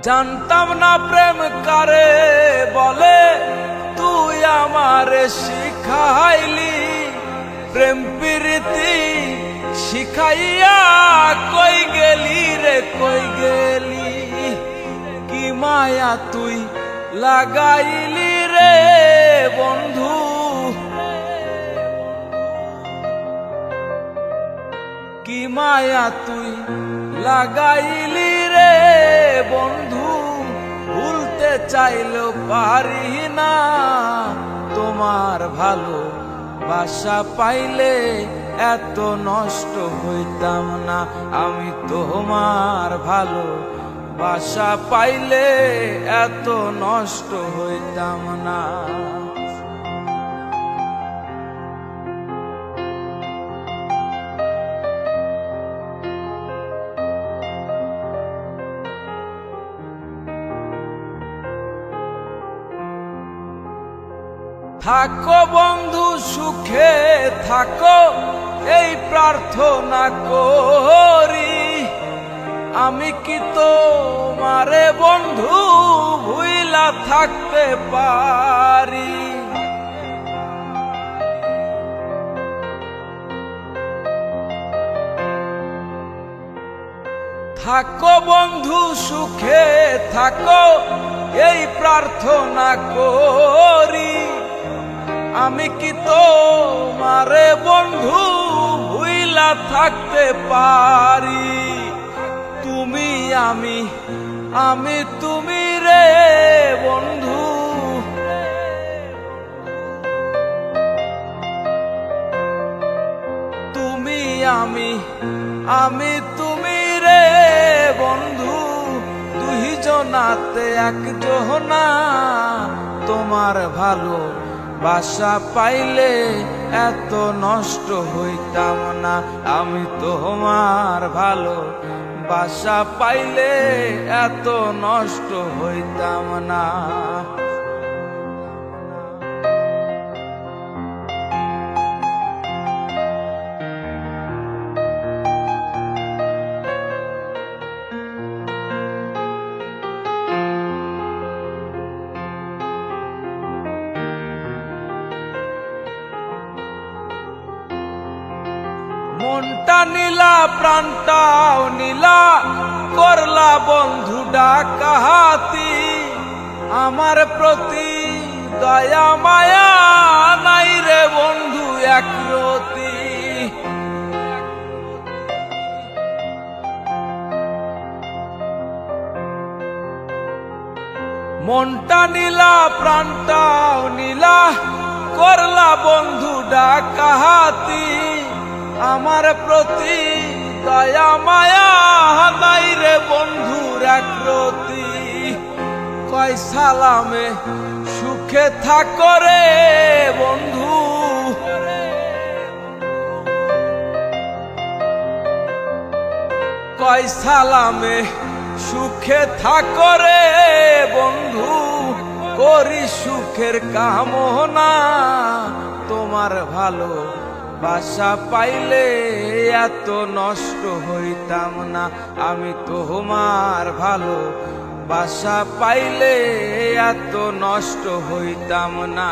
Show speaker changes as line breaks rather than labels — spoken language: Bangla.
জানতাম না প্রেম কারে বলে, তুই আমারে শিখাইলি। প্রেম প্রীতি শিখাইয়া কই গেলি রে কই গেলি। কি মায়া তুই লাগাইলি রে বন্ধু, কি মায়া তুই লাগাইলি রে বন্ধু। ভুলতে চাইলেও পারি না, তোমার ভালো বাসা পাইলে এত নষ্ট হইতাম না। আমি তোমার ভালো বাসা পাইলে এত নষ্ট হইতাম না। থাকো বন্ধু সুখে থাকো, এই প্রার্থনা করি। আমি কি তোমারে বন্ধু ভুইলা থাকতে পারি। থাকো বন্ধু সুখে থাকো, এই প্রার্থনা করি। আমি কি তোমারে বন্ধু ভুইলা থাকতে পারি। তুমি আমি আমি তুমি রে বন্ধু, তুমি আমি তুমি রে বন্ধু। দুইজনাতে একজনা, তোমার ভালো বাসা পাইলে এত নষ্ট হইতাম না। আমি তোমার ভালো বাসা পাইলে এত নষ্ট হইতাম না। মনটা নীলা প্রাণটাও নীলা, করলা বন্ধু ডাকাহাতি। আমার প্রতি দয়া মায়া নাই রে বন্ধু একরতি। মনটা নীলা প্রাণটাও নীলা, করলা বন্ধু ডাকাহাতি। আমার প্রতি দয়া মায়া নাই রে বন্ধুর একরতি। কয় সালামে সুখে থাকো রে বন্ধু, কয় সালামে সুখে থাকো রে বন্ধু। করি সুখের কামনা, তোমার ভালো বাসা পাইলে এত নষ্ট হইতাম না। আমি তোমার ভালো বাসা পাইলে এত নষ্ট হইতাম না।